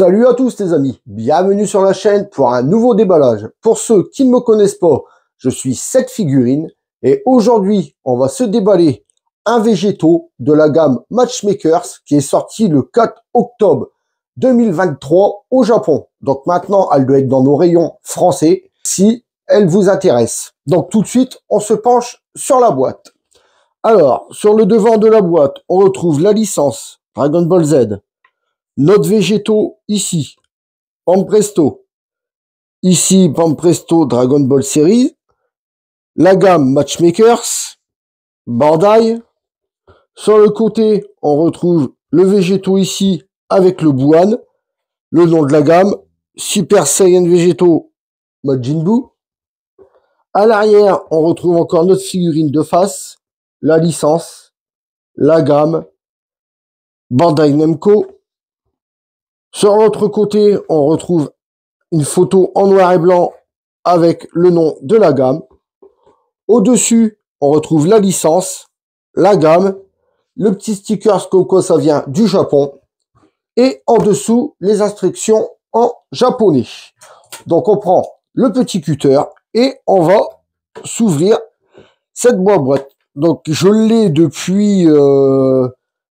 Salut à tous les amis, bienvenue sur la chaîne pour un nouveau déballage. Pour ceux qui ne me connaissent pas, je suis Cette Figurine et aujourd'hui on va se déballer un végétaux de la gamme Matchmakers qui est sorti le 4 octobre 2023 au Japon. Donc maintenant elle doit être dans nos rayons français si elle vous intéresse. Donc tout de suite on se penche sur la boîte. Alors sur le devant de la boîte on retrouve la licence Dragon Ball Z. Notre végétaux ici, Pampresto. Ici, Pampresto Dragon Ball Series. La gamme Matchmakers, Bandai. Sur le côté, on retrouve le végétaux ici avec le Buan. Le nom de la gamme, Super Saiyan Végétaux Majin Buu. À l'arrière, on retrouve encore notre figurine de face, la licence, la gamme, Bandai Namco. Sur l'autre côté, on retrouve une photo en noir et blanc avec le nom de la gamme. Au-dessus, on retrouve la licence, la gamme, le petit sticker comme quoi ça vient du Japon. Et en dessous, les instructions en japonais. Donc on prend le petit cutter et on va s'ouvrir cette boîte. Donc je l'ai depuis...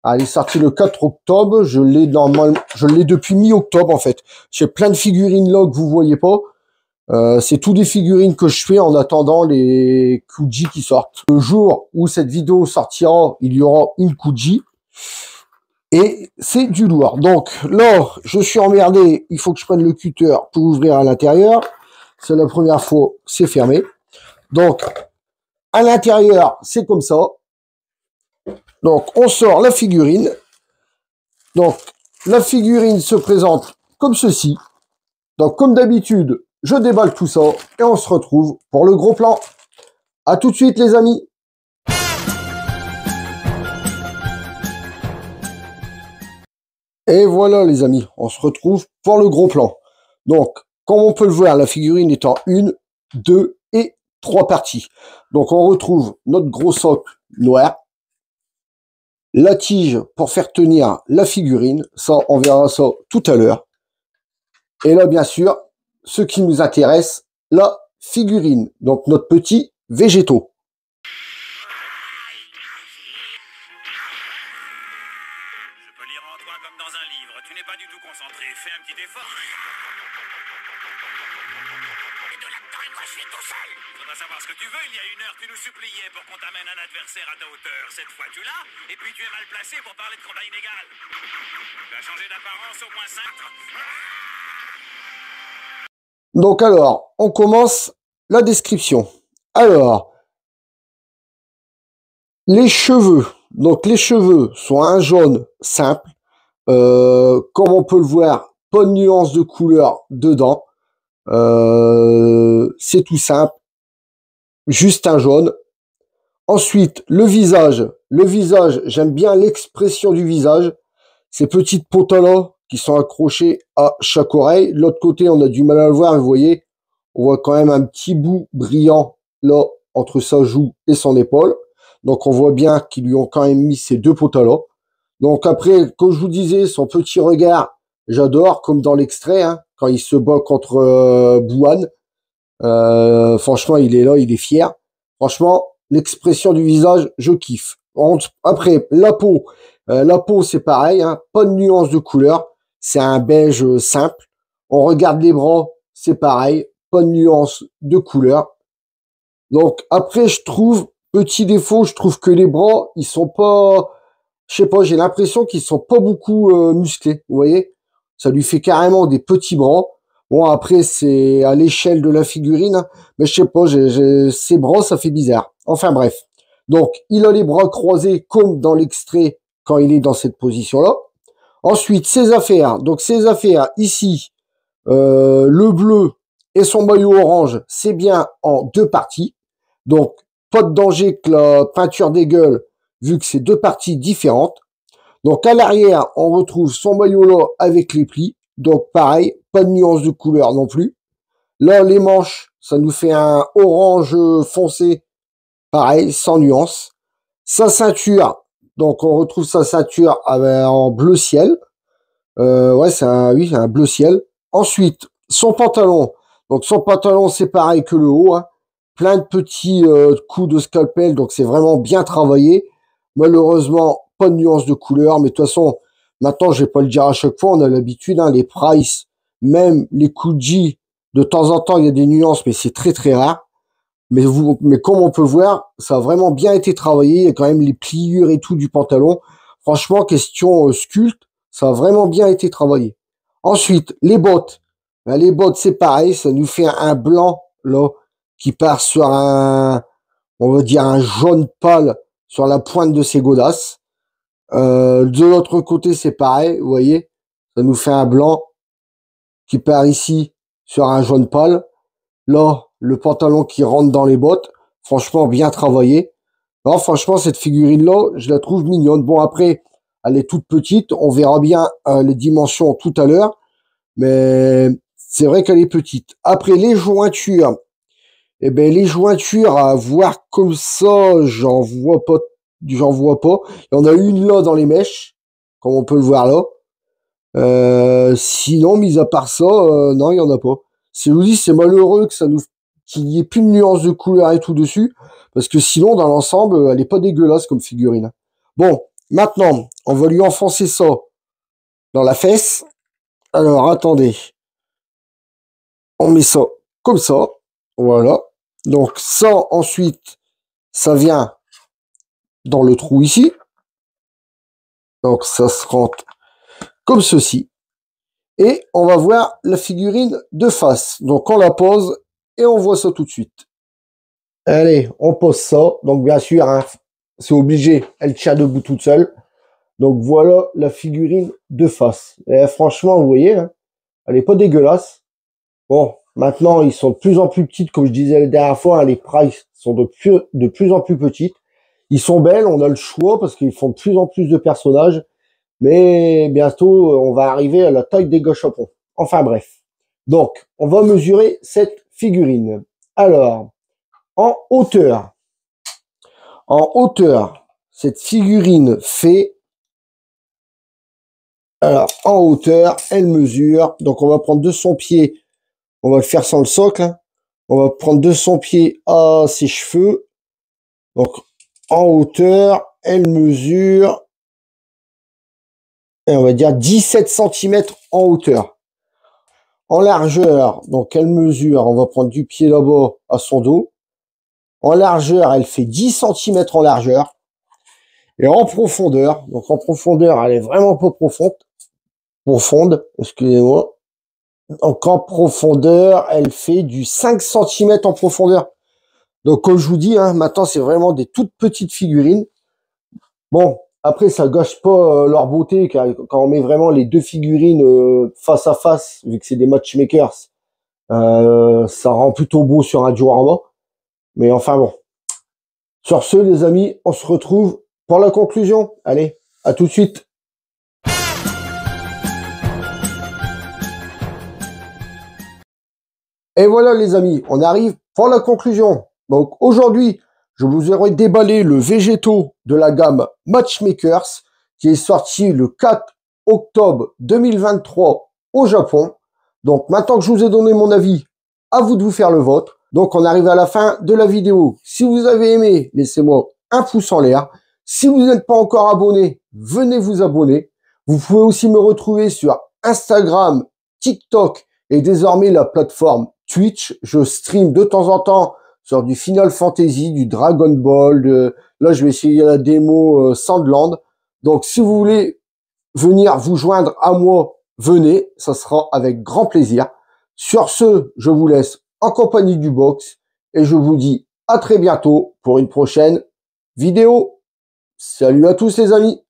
elle est sortie le 4 octobre. Je l'ai depuis mi-octobre en fait. J'ai plein de figurines là que vous voyez pas. C'est tout des figurines que je fais en attendant les Kuji qui sortent. Le jour où cette vidéo sortira, il y aura une Kuji. Et c'est du lourd. Donc là, je suis emmerdé. Il faut que je prenne le cutter pour ouvrir à l'intérieur. C'est la première fois, c'est fermé. Donc, à l'intérieur, c'est comme ça. Donc, on sort la figurine. Donc, la figurine se présente comme ceci. Donc, comme d'habitude, je déballe tout ça et on se retrouve pour le gros plan. À tout de suite, les amis. Et voilà, les amis, on se retrouve pour le gros plan. Donc, comme on peut le voir, la figurine est en 1, 2 et 3 parties. Donc, on retrouve notre gros socle noir. La tige pour faire tenir la figurine, ça on verra ça tout à l'heure. Et là bien sûr, ce qui nous intéresse, la figurine, donc notre petit végétaux. Je peux lire en toi comme dans un livre, tu n'es pas du tout concentré, fais un petit effort. Et de là-dedans, et moi je suis tout seul. Faudra savoir ce que tu veux, il y a une heure tu nous suppliais pour qu'on t'amène un adversaire à ta hauteur. Cette fois tu l'as, et puis tu es mal placé pour parler de combat inégal. Tu as changé d'apparence au moins 5. Donc alors, on commence la description. Alors, les cheveux. Donc les cheveux sont un jaune simple. Comme on peut le voir, pas de nuance de couleur dedans. C'est tout simple. Juste un jaune. Ensuite, le visage. Le visage, j'aime bien l'expression du visage. Ces petites potes-là qui sont accrochées à chaque oreille. De l'autre côté, on a du mal à le voir, vous voyez. On voit quand même un petit bout brillant là, entre sa joue et son épaule. Donc, on voit bien qu'ils lui ont quand même mis ces deux potes-là. Donc, après, comme je vous disais, son petit regard, j'adore, comme dans l'extrait, hein, quand il se bat contre Buan. Franchement, il est là, il est fier. Franchement, l'expression du visage, je kiffe. Après, la peau c'est pareil, hein, pas de nuance de couleur. C'est un beige simple. On regarde les bras, c'est pareil, pas de nuance de couleur. Donc après, je trouve, petit défaut, je trouve que les bras, ils sont pas, je sais pas, j'ai l'impression qu'ils sont pas beaucoup musclés. Vous voyez, ça lui fait carrément des petits bras. Bon, après, c'est à l'échelle de la figurine, hein, mais je sais pas, ses bras, ça fait bizarre. Enfin bref. Donc, il a les bras croisés comme dans l'extrait quand il est dans cette position-là. Ensuite, ses affaires. Donc, ses affaires, ici, le bleu et son maillot orange, c'est bien en 2 parties. Donc, pas de danger que la peinture dégueule, vu que c'est 2 parties différentes. Donc, à l'arrière, on retrouve son maillot là avec les plis. Donc, pareil, pas de nuance de couleur non plus. Là, les manches, ça nous fait un orange foncé. Pareil, sans nuance. Sa ceinture, donc on retrouve sa ceinture en bleu ciel. Ouais, oui, un bleu ciel. Ensuite, son pantalon. Donc son pantalon, c'est pareil que le haut, hein. Plein de petits coups de scalpel, donc c'est vraiment bien travaillé. Malheureusement, pas de nuance de couleur, mais de toute façon, maintenant, je vais pas le dire à chaque fois, on a l'habitude, hein, les Price, même les Kuji, de temps en temps, il y a des nuances, mais c'est très très rare. Mais comme on peut voir, ça a vraiment bien été travaillé. Il y a quand même les pliures et tout du pantalon. Franchement, question sculpte, ça a vraiment bien été travaillé. Ensuite, les bottes. Ben, les bottes, c'est pareil, ça nous fait un blanc là qui part sur on va dire un jaune pâle sur la pointe de ses godasses. De l'autre côté, c'est pareil, vous voyez, ça nous fait un blanc qui part ici sur un jaune pâle. Là, le pantalon qui rentre dans les bottes, franchement bien travaillé. Non, franchement, cette figurine-là, je la trouve mignonne. Bon, après, elle est toute petite, on verra bien les dimensions tout à l'heure, mais c'est vrai qu'elle est petite. Après, les jointures, eh ben les jointures, à voir comme ça, j'en vois pas. Il y en a une là dans les mèches, comme on peut le voir là. Sinon, mis à part ça, non, il y en a pas. C'est aussi, c'est malheureux que qu'il n'y ait plus de nuances de couleur et tout dessus, parce que sinon, dans l'ensemble, elle est pas dégueulasse comme figurine. Bon, maintenant, on va lui enfoncer ça dans la fesse. Alors, attendez. On met ça comme ça. Voilà. Donc, ça, ensuite, ça vient dans le trou ici. Donc, ça se rentre comme ceci. Et on va voir la figurine de face. Donc, on la pose et on voit ça tout de suite. Allez, on pose ça. Donc, bien sûr, hein, c'est obligé. Elle tient debout toute seule. Donc, voilà la figurine de face. Et franchement, vous voyez, hein, elle est pas dégueulasse. Bon, maintenant, ils sont de plus en plus petites. Comme je disais la dernière fois, hein, les Price sont de plus en plus petites. Ils sont belles, on a le choix parce qu'ils font de plus en plus de personnages. Mais bientôt, on va arriver à la taille des gâchapons. Enfin bref. Donc, on va mesurer cette figurine. Alors, en hauteur. En hauteur, cette figurine fait... Alors, en hauteur, elle mesure... Donc, on va prendre de son pied. On va le faire sans le socle. Hein. On va prendre de son pied à ses cheveux. Donc, en hauteur, elle mesure... Et on va dire 17 cm en hauteur. En largeur, donc elle mesure, on va prendre du pied là-bas à son dos. En largeur, elle fait 10 cm en largeur. Et en profondeur, donc en profondeur, elle est vraiment pas profonde, excusez-moi. Donc en profondeur, elle fait du 5 cm en profondeur. Donc comme je vous dis, hein, maintenant c'est vraiment des toutes petites figurines. Bon, après ça gâche pas leur beauté car quand on met vraiment les deux figurines face à face, vu que c'est des matchmakers, ça rend plutôt beau sur un diorama. Mais enfin bon. Sur ce, les amis, on se retrouve pour la conclusion. Allez, à tout de suite. Et voilà les amis, on arrive pour la conclusion. Donc aujourd'hui, je vous aurai déballé le végétaux de la gamme Matchmakers qui est sorti le 4 octobre 2023 au Japon. Donc maintenant que je vous ai donné mon avis, à vous de vous faire le vôtre. Donc on arrive à la fin de la vidéo. Si vous avez aimé, laissez-moi un pouce en l'air. Si vous n'êtes pas encore abonné, venez vous abonner. Vous pouvez aussi me retrouver sur Instagram, TikTok et désormais la plateforme Twitch. Je stream de temps en temps sur du Final Fantasy, du Dragon Ball. Là, je vais essayer la démo Sandland. Donc, si vous voulez venir vous joindre à moi, venez. Ça sera avec grand plaisir. Sur ce, je vous laisse en compagnie du box et je vous dis à très bientôt pour une prochaine vidéo. Salut à tous les amis.